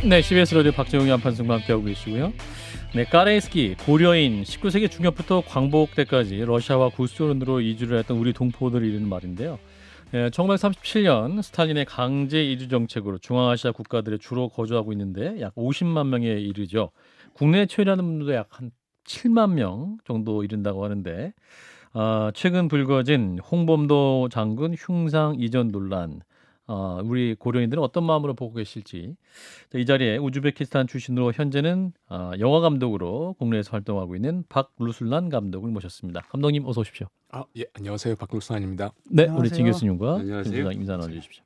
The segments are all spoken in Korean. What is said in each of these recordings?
네, CBS 라디오 박정웅의 한판승과 함께하고 계시고요. 네, 까레이스키 고려인 19세기 중엽부터 광복 때까지 러시아와 구소련으로 이주를 했던 우리 동포들이 이르는 말인데요. 1937년 스탈린의 강제 이주 정책으로 중앙아시아 국가들에 주로 거주하고 있는데 약 50만 명에 이르죠. 국내에 체류하는 분들도 약 한 7만 명 정도 이른다고 하는데 최근 불거진 홍범도 장군 흉상 이전 논란, 우리 고려인들은 어떤 마음으로 보고 계실지. 이 자리에 우즈베키스탄 출신으로 현재는 영화 감독으로 국내에서 활동하고 있는 박루슬란 감독을 모셨습니다. 감독님 어서 오십시오. 예, 안녕하세요. 박루슬란입니다. 네, 안녕하세요. 우리 진 교수님과 안녕하세요. 김 부장 인사 나눠주십시오.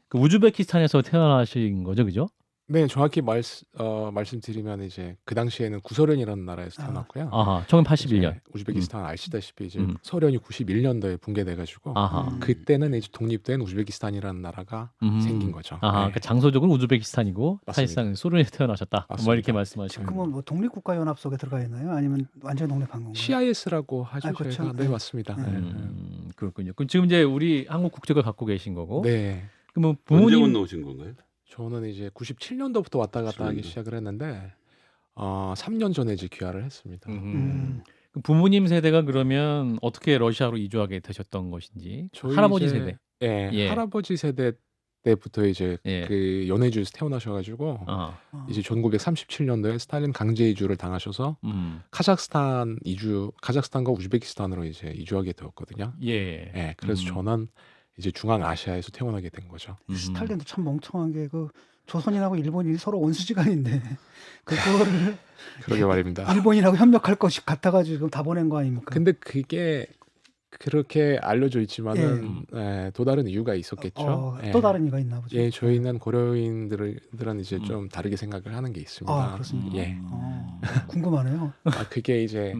그 우즈베키스탄에서 태어나신 거죠, 그죠? 네, 정확히 말씀드리면 이제 그 당시에는 구소련이라는 나라에서 태어났고요. 아하, 1981년. 이제 우즈베키스탄 아시다시피 이제 음. 소련이 91년도에 붕괴돼가지고 아하. 그때는 이제 독립된 우즈베키스탄이라는 나라가 생긴 거죠. 아하, 네. 그 장소적으로 우즈베키스탄이고 맞습니다. 사실상 소련에서 태어나셨다. 뭐 맞습니다. 이렇게 말씀하시는 거예요. 지금은 뭐 독립국가연합 속에 들어가 있나요? 아니면 완전히 독립한 건가요? CIS라고 하죠. 그렇죠. 저희가. 네, 네. 맞습니다. 그렇군요. 그럼 지금 이제 우리 한국 국적을 갖고 계신 거고. 네, 그러면 언제 부모님 건너오신 건가요? 저는 이제 97년도부터 왔다 갔다 하기 97년도. 시작을 했는데 3년 전에 이제 귀화를 했습니다. 그 부모님 세대가 그러면 어떻게 러시아로 이주하게 되셨던 것인지. 저희 할아버지 이제- 세대. 예, 예. 할아버지 세대 때부터 이제 예. 그 연해주에서 태어나셔가지고 이제 1937년도에 스탈린 강제 이주를 당하셔서 카자흐스탄과 우즈베키스탄으로 이제 이주하게 되었거든요. 예. 예, 그래서 저는 이제 중앙아시아에서 태어나게 된 거죠. 스탈린도 참 멍청한 게 그 조선인하고 일본인이 서로 원수지간인데 그거를 그러게 말입니다. 일본인하고 협력할 것이 같아가지고 다 보낸 거 아닙니까? 근데 그게 그렇게 알려져 있지만은 또 다른 이유가 있었겠죠. 예. 또 다른 이유가 있나 보죠. 예, 저희는 고려인들은 이제 좀 다르게 생각을 하는 게 있습니다. 아, 그렇습니까? 예. 궁금하네요. 그게 이제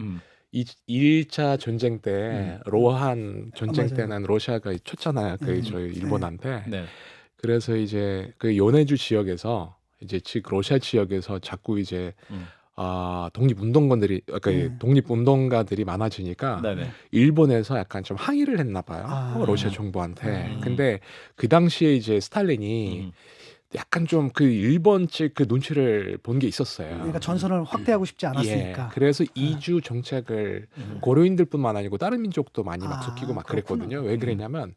2차 전쟁 때 로한 전쟁 맞아요. 때는 러시아가 쳤잖아요. 그 저희 일본한테. 네. 그래서 이제 그 연해주 지역에서 이제 즉 러시아 지역에서 자꾸 이제 독립운동가들이 독립운동가들이 많아지니까 네네. 일본에서 약간 좀 항의를 했나 봐요. 러시아 정부한테. 근데 그 당시에 이제 스탈린이 약간 좀 그 일본 측 그 눈치를 본 게 있었어요. 그러니까 전선을 확대하고 싶지 않았으니까. 예, 그래서 이주 정책을 고려인들뿐만 아니고 다른 민족도 많이 막 섞이고 막 그렇구나. 그랬거든요. 왜 그랬냐면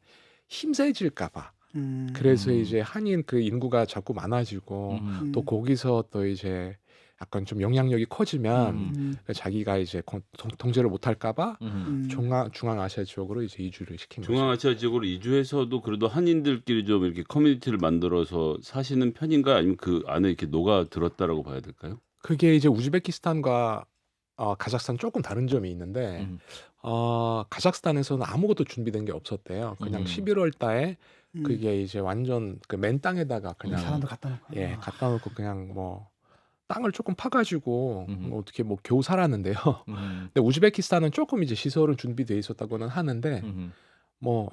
힘세질까봐. 그래서 이제 한인 그 인구가 자꾸 많아지고 또 거기서 또 이제 약간 좀 영향력이 커지면 자기가 이제 통제를 못할까봐 중앙아시아 지역으로 이제 이주를 시킨 거죠. 중앙아시아 지역으로 이주해서도 그래도 한인들끼리 좀 이렇게 커뮤니티를 만들어서 사시는 편인가 아니면 그 안에 이렇게 녹아 들었다라고 봐야 될까요? 그게 이제 우즈베키스탄과 카자흐스탄 조금 다른 점이 있는데 카자흐스탄에서는 아무것도 준비된 게 없었대요. 그냥 11월 달에 그게 이제 완전 그 맨 땅에다가 그냥 사람도 갖다 놓고. 예, 갖다 놓고 그냥 뭐 땅을 조금 파가지고 뭐 어떻게 뭐 겨우 살았는데요. 근데 우즈베키스탄은 조금 이제 시설은 준비돼 있었다고는 하는데 뭐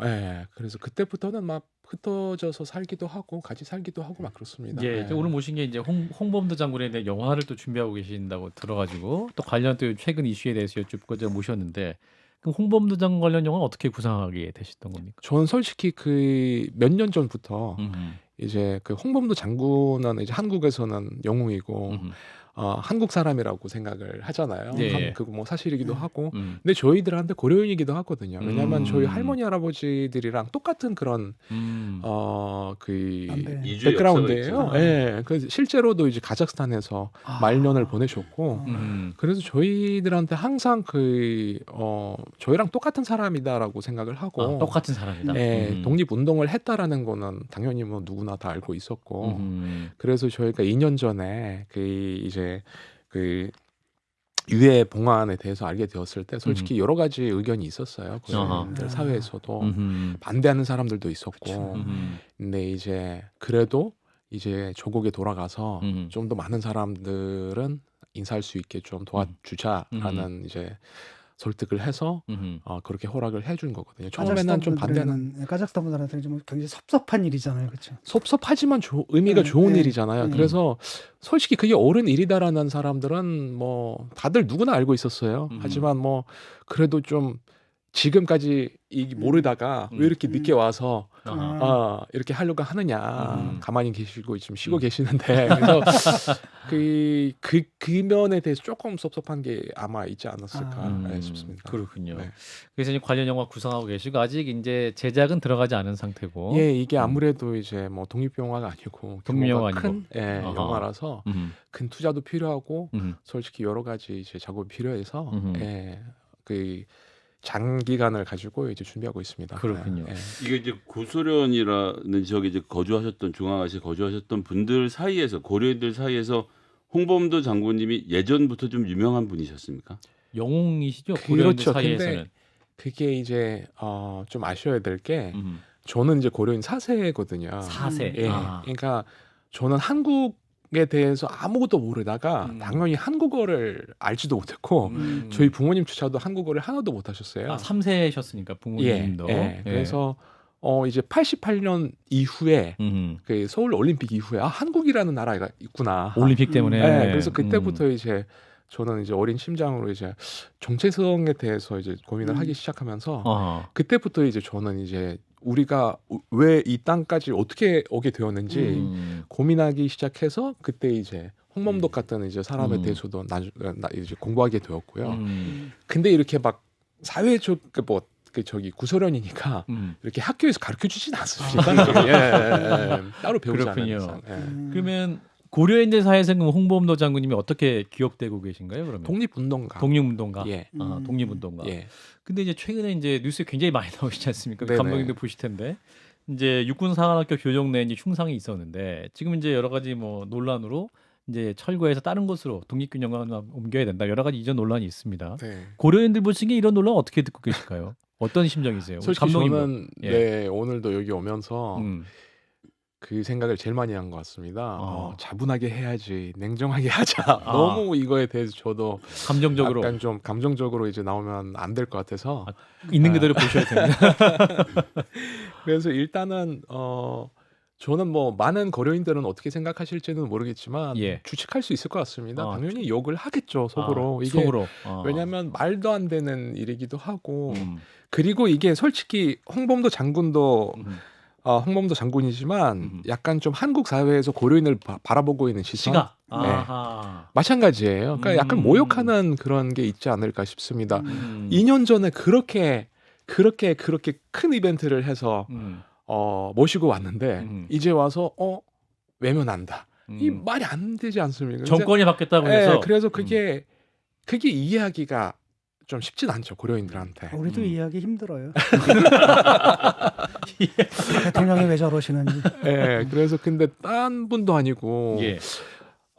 그래서 그때부터는 막 흩어져서 살기도 하고 같이 살기도 하고 막 그렇습니다. 예, 오늘 모신 게 이제 홍범도 장군에 대한 영화를 또 준비하고 계신다고 들어가지고 또 관련 또 최근 이슈에 대해서 여쭙고 제가 모셨는데 그럼 홍범도 장군 관련 영화는 어떻게 구상하게 되셨던 겁니까? 저는 솔직히 그 몇 년 전부터 이제 그 홍범도 장군은 이제 한국에서는 영웅이고 한국 사람이라고 생각을 하잖아요. 예. 그거 뭐 사실이기도 하고. 근데 저희들한테 고려인이기도 하거든요. 왜냐하면 저희 할머니 할아버지들이랑 똑같은 그런 그 이주의 백그라운드예요. 역사가 예. 그 실제로도 이제 카자흐스탄에서 말년을 보내셨고. 그래서 저희들한테 항상 저희랑 똑같은 사람이다라고 생각을 하고. 똑같은 사람이다. 독립운동을 했다라는 거는 당연히 뭐 누구나 다 알고 있었고. 그래서 저희가 2년 전에 이제 그 유해 봉안에 대해서 알게 되었을 때 솔직히 여러 가지 의견이 있었어요. 고려인들 사회에서도 반대하는 사람들도 있었고. 근데 이제 그래도 이제 조국에 돌아가서 좀 더 많은 사람들은 인사할 수 있게 좀 도와주자라는 이제 설득을 해서 그렇게 허락을 해준 거거든요. 처음에는 좀 반대는 카자흐스탄 분들한테는 좀 굉장히 섭섭한 일이잖아요, 그렇죠? 섭섭하지만 의미가 좋은 네. 일이잖아요. 그래서 솔직히 그게 옳은 일이다라는 사람들은 뭐 다들 누구나 알고 있었어요. 하지만 뭐 그래도 좀 지금까지 모르다가 왜 이렇게 늦게 와서 아하. 이렇게 하려고 하느냐 가만히 계시고 지금 쉬고 음. 계시는데 그래서 그 면에 대해서 조금 섭섭한 게 아마 있지 않았을까 싶습니다. 그렇군요. 네. 그래서 이제 관련 영화 구상하고 계시고 아직 이제 제작은 들어가지 않은 상태고. 예, 이게 아무래도 이제 뭐 독립 영화가 아니고 독립 영화 규모가 큰 아니고. 아하. 영화라서 큰 투자도 필요하고 솔직히 여러 가지 이제 작업이 필요해서 그 장기간을 가지고 이제 준비하고 있습니다. 그렇군요. 예. 이게 이제 구소련이라는 지역에 이제 거주하셨던 중앙아시아 거주하셨던 분들 사이에서 고려인들 사이에서 홍범도 장군님이 예전부터 좀 유명한 분이셨습니까? 영웅이시죠? 고려인들 그렇죠. 사이에서는. 근데 그게 이제 좀 아셔야 될 게 저는 이제 고려인 4세거든요. 4세. 예. 그러니까 저는 한국에 대해서 아무것도 모르다가 당연히 한국어를 알지도 못했고 저희 부모님조차도 한국어를 하나도 못하셨어요. 3세셨으니까 부모님도. 예. 그래서 이제 88년 이후에 그 서울 올림픽 이후에 한국이라는 나라가 있구나. 올림픽 때문에. 예. 그래서 그때부터 이제 저는 이제 어린 심장으로 이제 정체성에 대해서 이제 고민을 하기 시작하면서 그때부터 이제 저는 이제 우리가 왜 이 땅까지 어떻게 오게 되었는지 고민하기 시작해서 그때 이제 홍범도 같은 이제 사람에 대해서도 이제 공부하게 되었고요. 근데 이렇게 막 사회적 저기 구소련이니까 이렇게 학교에서 가르쳐 주진 않습니다. 따로 배우지 그렇군요. 않아요. 예. 그러면 고려인들 사이에서는 그럼 홍범도 장군님이 어떻게 기억되고 계신가요? 그러면 독립운동가. 독립운동가. 예. 독립운동가. 예. 근데 이제 최근에 이제 뉴스에 굉장히 많이 나오시지 않습니까? 네네. 감독님도 보실 텐데 이제 육군사관학교 교정 내에 이제 흉상이 있었는데 지금 이제 여러 가지 뭐 논란으로 이제 철거해서 다른 곳으로 독립균형관을 옮겨야 된다. 여러 가지 이전 논란이 있습니다. 네. 고려인들 보시기에 이런 논란 어떻게 듣고 계실까요? 어떤 심정이세요? 우리 솔직히 감독님은? 저는 예. 오늘도 여기 오면서 그 생각을 제일 많이 한 것 같습니다. 차분하게 해야지, 냉정하게 하자. 너무 이거에 대해서 저도 감정적으로 약간 좀 감정적으로 이제 나오면 안 될 것 같아서 있는 그대로 보셔야 됩니다. 그래서 일단은 저는 뭐 많은 고려인들은 어떻게 생각하실지는 모르겠지만 예. 추측할 수 있을 것 같습니다. 당연히 욕을 하겠죠, 속으로. 이게 속으로. 왜냐하면 말도 안 되는 일이기도 하고 그리고 이게 솔직히 홍범도 장군도 홍범도 장군이지만 약간 좀 한국 사회에서 고려인을 바라보고 있는 시각 마찬가지예요. 그러니까 약간 모욕하는 그런 게 있지 않을까 싶습니다. 2년 전에 그렇게 큰 이벤트를 해서 모시고 왔는데 이제 와서 외면한다. 이 말이 안 되지 않습니까? 정권이 바뀌었다고 해서. 그래서 그게 이해하기가 좀 쉽진 않죠, 고려인들한테. 우리도 이해하기 힘들어요. 대통령이 왜 저러시는지. 예, 그래서 근데 딴 분도 아니고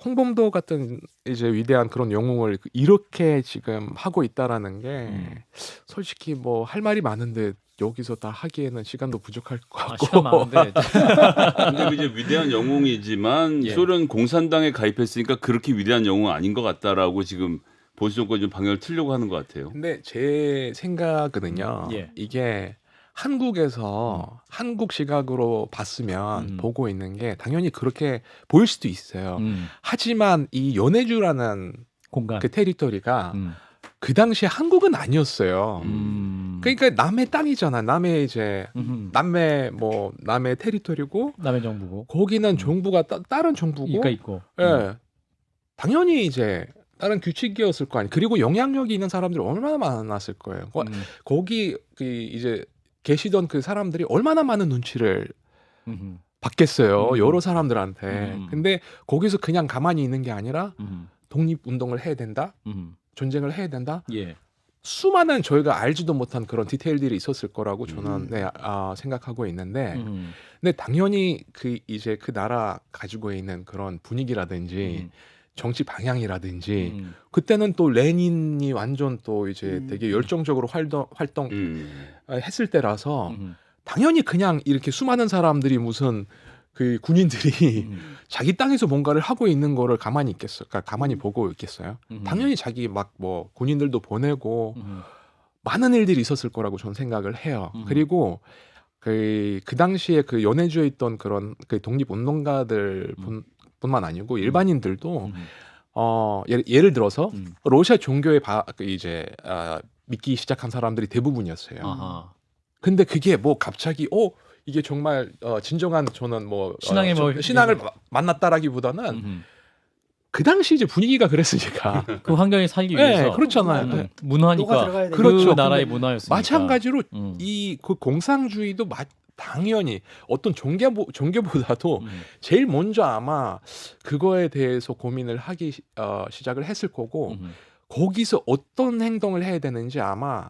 홍범도 같은 이제 위대한 그런 영웅을 이렇게 지금 하고 있다라는 게 솔직히 뭐 할 말이 많은데 여기서 다 하기에는 시간도 부족할 것 같고. 시간 많은데. 근데 그 이제 위대한 영웅이지만 소련 공산당에 가입했으니까 그렇게 위대한 영웅은 아닌 것 같다라고 지금 보수 정권이 좀 방향을 틀려고 하는 것 같아요. 근데 제 생각은요. 이게 한국에서 한국 시각으로 봤으면 보고 있는 게 당연히 그렇게 보일 수도 있어요. 하지만 이 연해주라는 공간, 그 테리토리가 그 당시에 한국은 아니었어요. 그러니까 남의 땅이잖아. 남의 이제 남의 테리토리고 남의 정부고 거기는 정부가 다른 정부고 있고. 예. 당연히 이제 다른 규칙이었을 거 아니에요. 그리고 영향력이 있는 사람들이 얼마나 많았을 거예요. 거기 그 이제 계시던 그 사람들이 얼마나 많은 눈치를 받겠어요. 여러 사람들한테. 근데 거기서 그냥 가만히 있는 게 아니라 독립운동을 해야 된다. 전쟁을 해야 된다. 수많은 저희가 알지도 못한 그런 디테일들이 있었을 거라고 저는 생각하고 있는데 근데 당연히 그 이제 그 나라 가지고 있는 그런 분위기라든지 정치 방향이라든지 그때는 또 레닌이 완전 또 이제 되게 열정적으로 활동 했을 때라서 당연히 그냥 이렇게 수많은 사람들이 무슨 그 군인들이 자기 땅에서 뭔가를 하고 있는 거를 가만히 있겠어요? 그러니까 가만히 보고 있겠어요? 당연히 자기 막 뭐 군인들도 보내고 많은 일들이 있었을 거라고 저는 생각을 해요. 그리고 그 당시에 그 연해주에 있던 그런 그 독립운동가들 뿐만 아니고 일반인들도 예를 들어서 러시아 종교에 이제 믿기 시작한 사람들이 대부분이었어요. 아하. 근데 그게 뭐 갑자기 이게 정말 진정한 저는 뭐 신앙의 뭐 신앙을 만났다라기보다는 그 당시 이제 분위기가 그랬으니까 그 환경에 살기 네, 위해서 그렇잖아요. 녹아 문화니까 들어가야 되니까. 그 그렇죠. 나라의 근데 문화였으니까. 마찬가지로 음. 이 그 공산주의도 당연히 어떤 종교보다도 음. 제일 먼저 아마 그거에 대해서 고민을 하기 시작을 했을 거고 거기서 어떤 행동을 해야 되는지 아마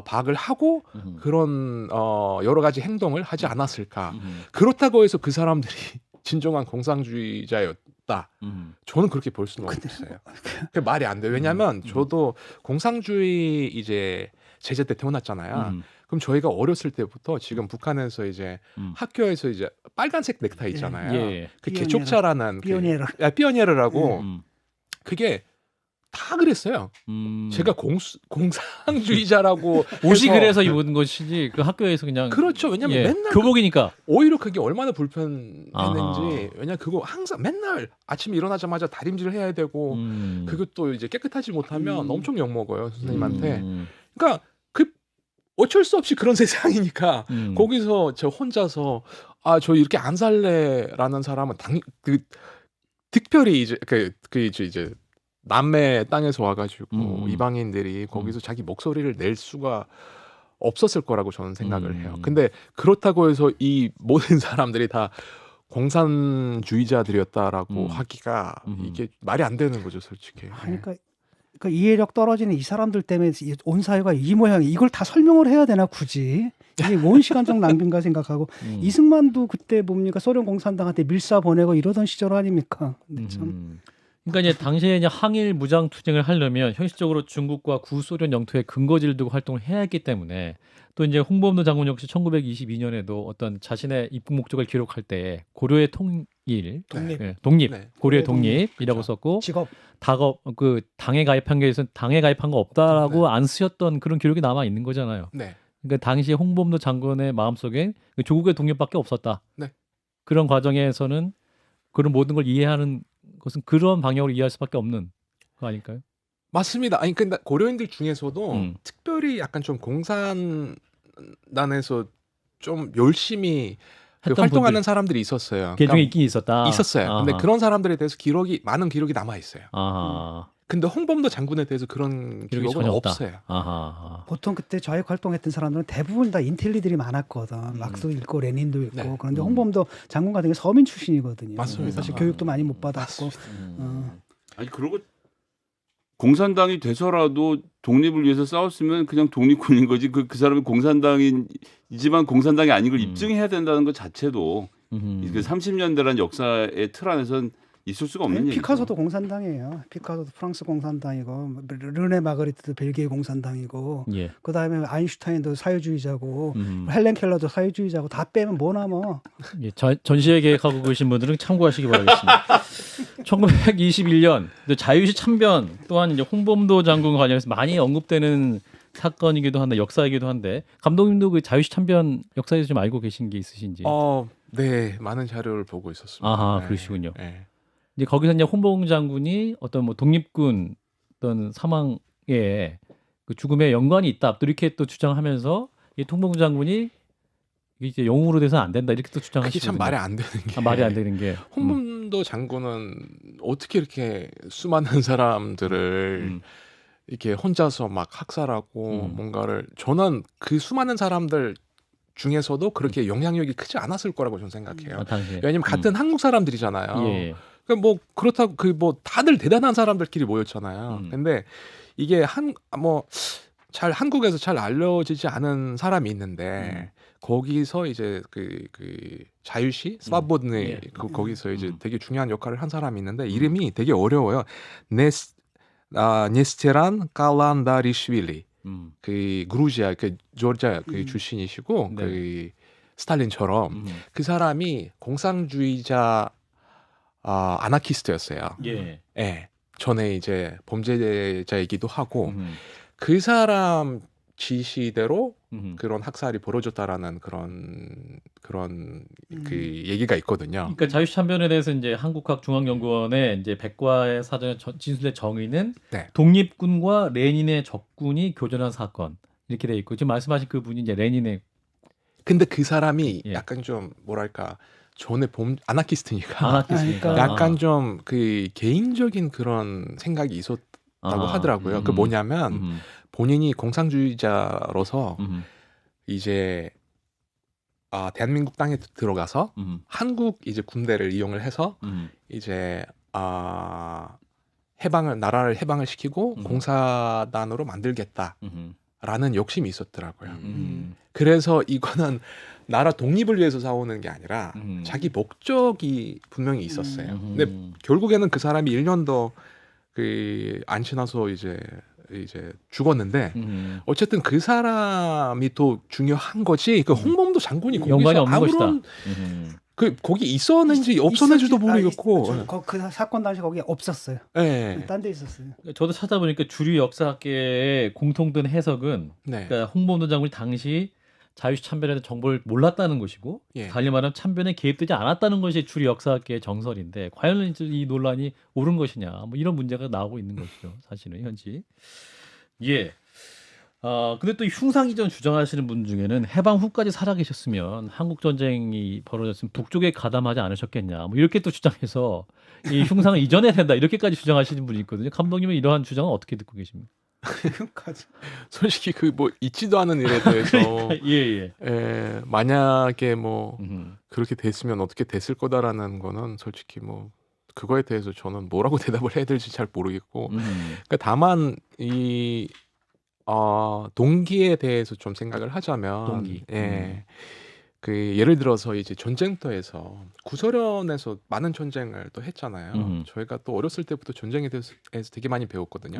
박을 하고 그런 여러 가지 행동을 하지 않았을까. 그렇다고 해서 그 사람들이 진정한 공산주의자였다. 저는 그렇게 볼 수는 없어요. 그게 말이 안 돼요. 왜냐하면 저도 공산주의 이제 제재 때 태어났잖아요. 그럼 저희가 어렸을 때부터 지금 북한에서 이제 학교에서 이제 빨간색 넥타이 있잖아요. 예. 그 피오니에르. 개척자라는 피오니에르. 피오니에르라고 그게 다 그랬어요. 음. 제가 공산주의자라고 옷이 해서- 그래서 입은 것이지 그 학교에서 그냥 그렇죠. 왜냐면 예, 맨날 교복이니까. 오히려 그게 얼마나 불편했는지. 아하. 왜냐 그거 항상 맨날 아침에 일어나자마자 다림질을 해야 되고 그것도 이제 깨끗하지 못하면 엄청 욕 먹어요 선생님한테. 그러니까 그 어쩔 수 없이 그런 세상이니까 거기서 저 혼자서 저 이렇게 안 살래라는 사람은 특별히 이제 이제 남의 땅에서 와가지고 이방인들이 거기서 자기 목소리를 낼 수가 없었을 거라고 저는 생각을 해요. 근데 그렇다고 해서 이 모든 사람들이 다 공산주의자들이었다라고 하기가 이게 말이 안 되는 거죠, 솔직히. 그러니까 그 이해력 떨어지는 이 사람들 때문에 온 사회가 이 모양이 이걸 다 설명을 해야 되나 굳이 이게 뭔 시간적 낭비인가 생각하고 이승만도 그때 뭡니까 소련 공산당한테 밀사 보내고 이러던 시절 아닙니까? 근데 참 그러니까 이제 당시에 이제 항일 무장 투쟁을 하려면 현실적으로 중국과 구소련 영토에 근거지를 두고 활동을 해야 했기 때문에 또 이제 홍범도 장군 역시 1922년에도 어떤 자신의 입국 목적을 기록할 때 고려의 통일, 독립, 네. 고려의 독립이라고 그렇죠. 썼고 직업 그 당에 가입한 게 있어서 당에 가입한 거 없다라고 네. 안 쓰셨던 그런 기록이 남아 있는 거잖아요. 네. 그러니까 당시 홍범도 장군의 마음속에 그 조국의 독립밖에 없었다. 네. 그런 과정에서는 그런 모든 걸 이해하는 것은 그런 방향으로 이해할 수밖에 없는 거 아닐까요? 맞습니다. 아니 근데 고려인들 중에서도 특별히 약간 좀 공산단에서 좀 열심히 활동하는 분들, 사람들이 있었어요. 그 중에 있긴 있었다. 있었어요. 아하. 근데 그런 사람들에 대해서 많은 기록이 남아 있어요. 아하. 근데 홍범도 장군에 대해서 그런 기록이 기록은 전혀 없다. 없어요. 아하. 보통 그때 좌익 활동했던 사람들은 대부분 다 인텔리들이 많았거든. 막스도 읽고 레닌도 읽고. 네. 그런데 홍범도 장군 같은 게 서민 출신이거든요. 맞습니다. 사실 교육도 많이 못 받았고. 아니 그러고 공산당이 돼서라도 독립을 위해서 싸웠으면 그냥 독립군인 거지. 그 사람이 공산당이지만 공산당이 아닌 걸 입증해야 된다는 것 자체도 그 30년대란 역사의 틀 안에선 있을 수가 없는 얘기죠. 피카소도 공산당이에요. 피카소도 프랑스 공산당이고 르네 마그리트도 벨기에 공산당이고 예. 그다음에 아인슈타인도 사회주의자고 헬렌 켈러도 사회주의자고 다 빼면 뭐 남아. 예, 전시회 계획하고 계신 분들은 참고하시기 바라겠습니다. 1921년 자유시 참변 또한 이제 홍범도 장군 관련해서 많이 언급되는 사건이기도 한데 역사이기도 한데 감독님도 그 자유시 참변 역사에서 좀 알고 계신 게 있으신지? 네, 많은 자료를 보고 있었습니다. 아하, 네. 그러시군요. 네. 이제 거기서 이제 홍범도 장군이 어떤 뭐 독립군 어떤 사망에 그 죽음에 연관이 있다 또 이렇게 또 주장하면서 이 홍범도 장군이 이게 이제 영웅으로 돼서는 안 된다 이렇게 또 그게 주장하시거든요. 참 말이 안 되는 게 말이 안 되는 게 홍범도 장군은 어떻게 이렇게 수많은 사람들을 이렇게 혼자서 막 학살하고 뭔가를 저는 그 수많은 사람들 중에서도 그렇게 영향력이 크지 않았을 거라고 저는 생각해요. 당시에. 왜냐면 같은 한국 사람들이잖아요. 예. 그러니까 뭐 그렇다고 다들 대단한 사람들끼리 모였잖아요. 근데 이게 잘 한국에서 잘 알려지지 않은 사람이 있는데 거기서 이제 그 자유시 스바보드네 거기서 이제 되게 중요한 역할을 한 사람이 있는데 이름이 되게 어려워요. 네스테란 칼란다리슈빌리. 그 그루지아 조르지아 출신이시고 네. 그 스탈린처럼 그 사람이 공산주의자 아나키스트였어요. 예. 예. 전에 이제 범죄자이기도 하고 그 사람 지시대로 음. 그런 학살이 벌어졌다라는 그런 그 얘기가 있거든요. 그러니까 자유참변에 대해서 이제 한국학중앙연구원의 이제 백과의 사전에 진술된 정의는 네. 독립군과 레닌의 적군이 교전한 사건 이렇게 돼 있고 지금 말씀하신 그 분이 이제 레닌의 근데 그 사람이 예. 약간 좀 뭐랄까 전에 아나키스트니까 아나키스트니까 그러니까 약간 좀 그 개인적인 그런 생각이 있었다고 하더라고요. 그 뭐냐면 본인이 공산주의자로서 이제 대한민국 땅에 들어가서 한국 이제 군대를 이용을 해서 이제 나라를 해방을 시키고 공사단으로 만들겠다라는 욕심이 있었더라고요. 그래서 이거는 나라 독립을 위해서 싸우는 게 아니라 자기 목적이 분명히 있었어요. 근데 결국에는 그 사람이 1년 더 안 지나서 이제 죽었는데 어쨌든 그 사람이 또 중요한 거지. 그 홍범도 장군이 연관이 거기서 없는 아무런 거기 있었는지 없었는지도 모르겠고. 그 사건 당시 거기 없었어요. 네. 딴 데 있었어요. 저도 찾아보니까 주류 역사학계의 공통된 해석은 네. 그러니까 홍범도 장군이 당시 자유참변에 대한 정보를 몰랐다는 것이고 예. 달리 말하면 참변에 개입되지 않았다는 것이 주류 역사학계의 정설인데 과연 이 논란이 옳은 것이냐 뭐 이런 문제가 나오고 있는 것이죠. 사실은 현지. 예. 근데 또 흉상 이전 주장하시는 분 중에는 해방 후까지 살아계셨으면 한국 전쟁이 벌어졌으면 북쪽에 가담하지 않으셨겠냐 뭐 이렇게 또 주장해서 이 흉상을 이전해야 된다 이렇게까지 주장하시는 분이 있거든요. 감독님은 이러한 주장은 어떻게 듣고 계십니까? 솔직히 그 뭐 있지도 않은 일에 대해서 예. 만약에 뭐 그렇게 됐으면 어떻게 됐을 거다라는 거는 솔직히 뭐 그거에 대해서 저는 뭐라고 대답을 해야 될지 잘 모르겠고 그러니까 다만 이 동기에 대해서 좀 생각을 하자면 동기. 그 예를 들어서 이제 전쟁터에서 구소련에서 많은 전쟁을 또 했잖아요. 저희가 또 어렸을 때부터 전쟁에 대해서 되게 많이 배웠거든요.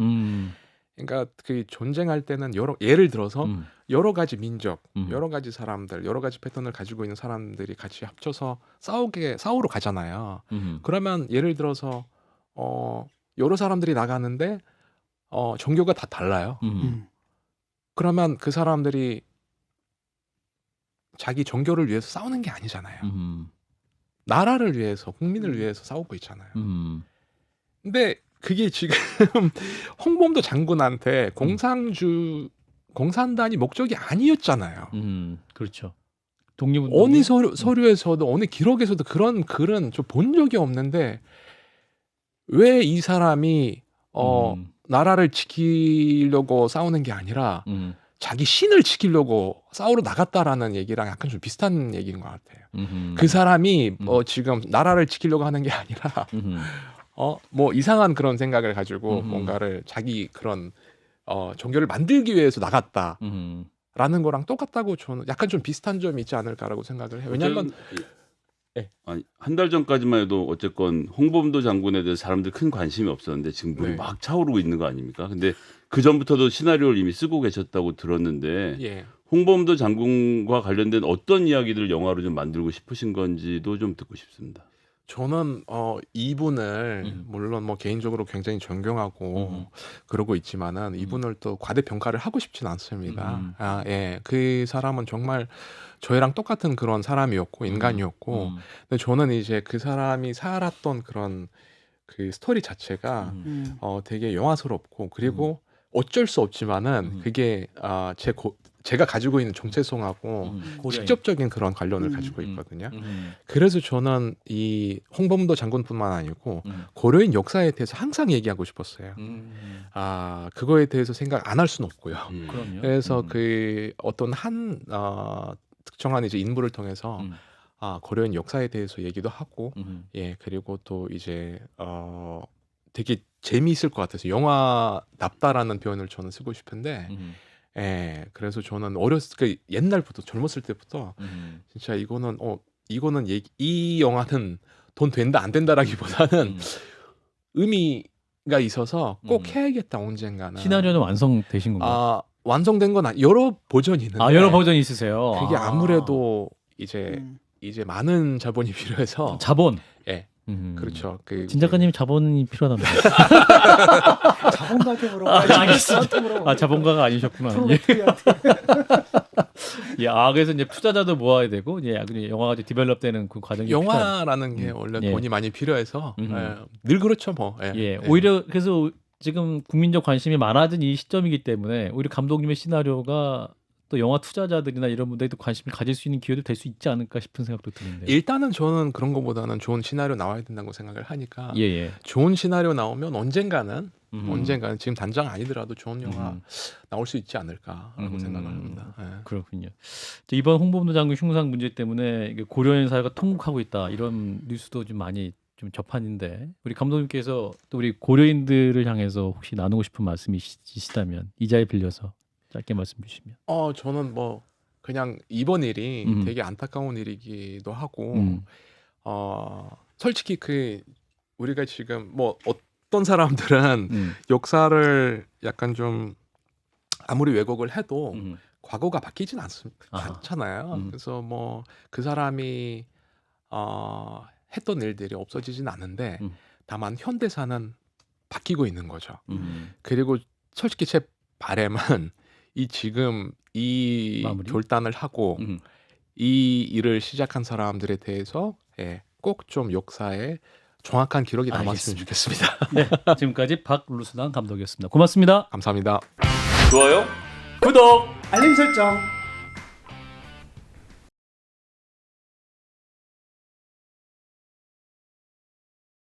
그러니까 그 전쟁할 때는 예를 들어서 여러 가지 민족, 여러 가지 사람들, 여러 가지 패턴을 가지고 있는 사람들이 같이 합쳐서 싸우러 가잖아요. 그러면 예를 들어서 여러 사람들이 나가는데 종교가 다 달라요. 그러면 그 사람들이 자기 종교를 위해서 싸우는 게 아니잖아요. 나라를 위해서, 국민을 위해서 싸우고 있잖아요. 근데 그게 지금 홍범도 장군한테 공산단이 목적이 아니었잖아요. 그렇죠. 독립운동 어느 서류에서도 어느 기록에서도 그런 글은 좀 본 적이 없는데 왜 이 사람이 나라를 지키려고 싸우는 게 아니라 자기 신을 지키려고 싸우러 나갔다라는 얘기랑 약간 좀 비슷한 얘기인 것 같아요. 그 사람이 지금 나라를 지키려고 하는 게 아니라 뭐 이상한 그런 생각을 가지고 뭔가를 자기 그런 종교를 만들기 위해서 나갔다라는 거랑 똑같다고 저는 약간 좀 비슷한 점이 있지 않을까라고 생각을 해요. 왜냐하면 아니, 한 달 전까지만 해도 어쨌건 홍범도 장군에 대해서 사람들 큰 관심이 없었는데 지금 물이 막 차오르고 있는 거 아닙니까? 근데 그 전부터도 시나리오를 이미 쓰고 계셨다고 들었는데 홍범도 장군과 관련된 어떤 이야기들을 영화로 좀 만들고 싶으신 건지도 좀 듣고 싶습니다. 저는 이분을 물론 뭐 개인적으로 굉장히 존경하고 그러고 있지만은 이분을 또 과대평가를 하고 싶진 않습니다. 그 사람은 정말 저희랑 똑같은 그런 사람이었고 인간이었고 근데 저는 이제 그 사람이 살았던 그런 그 스토리 자체가 되게 영화스럽고 그리고 어쩔 수 없지만은 그게 제가 가지고 있는 정체성하고 직접적인 그런 관련을 가지고 있거든요. 그래서 저는 이 홍범도 장군뿐만 아니고 고려인 역사에 대해서 항상 얘기하고 싶었어요. 그거에 대해서 생각 안 할 수는 없고요. 그럼요. 그래서 그 어떤 한 특정한 이제 인물을 통해서 고려인 역사에 대해서 얘기도 하고 그리고 또 이제 되게 재미있을 것 같아서 영화답다라는 표현을 저는 쓰고 싶은데 그래서 저는 옛날부터 젊었을 때부터 진짜 이거는 이 영화는 돈 된다 안 된다라기보다는 의미가 있어서 꼭 해야겠다 언젠가는. 시나리오는 완성되신 건가요? 완성된 건 여러 버전이 있는데 여러 버전이 있으세요. 그게 아무래도 이제 많은 자본이 필요해서 자본. 그렇죠. 그 진 작가님 자본이 필요하답니다. 자본가한테 물어봐. 알겠습니다. 저한테 물어봐. 자본가가 아니셨구나. 예. 예, 그래서 이제 투자자도 모아야 되고 이제 영화가 이제 디벨롭되는 그 과정이 영화라는 게 원래 예. 돈이 많이 필요해서 늘 그렇죠 뭐. 예, 오히려 그래서 지금 국민적 관심이 많아진 이 시점이기 때문에 오히려 감독님의 시나리오가 또 영화 투자자들이나 이런 분들도 관심을 가질 수 있는 기회도 될 수 있지 않을까 싶은 생각도 드는데. 일단은 저는 그런 것보다는 좋은 시나리오 나와야 된다고 생각을 하니까 예. 좋은 시나리오 나오면 언젠가는 지금 당장 아니더라도 좋은 영화 나올 수 있지 않을까라고 생각을 합니다. 예. 그렇군요. 이번 홍범도 장군 흉상 문제 때문에 고려인 사회가 통곡하고 있다 이런 뉴스도 좀 많이 좀 접하는데 우리 감독님께서 또 우리 고려인들을 향해서 혹시 나누고 싶은 말씀이 있으시다면 이 자리에 빌려서 짧게 말씀 주시면. 저는 뭐 그냥 이번 일이 되게 안타까운 일이기도 하고 솔직히 그 우리가 지금 뭐 어떤 사람들은 역사를 약간 좀 아무리 왜곡을 해도 과거가 바뀌진 않잖아요. 그래서 뭐 그 사람이 했던 일들이 없어지진 않는데 다만 현대사는 바뀌고 있는 거죠. 그리고 솔직히 제 바람은 지금 이 마무리? 결단을 하고 이 일을 시작한 사람들에 대해서 꼭 좀 역사에 정확한 기록이 남았으면 좋겠습니다. 네, 지금까지 박루스당 감독이었습니다. 고맙습니다. 감사합니다. 좋아요? 구독! 알림 설정.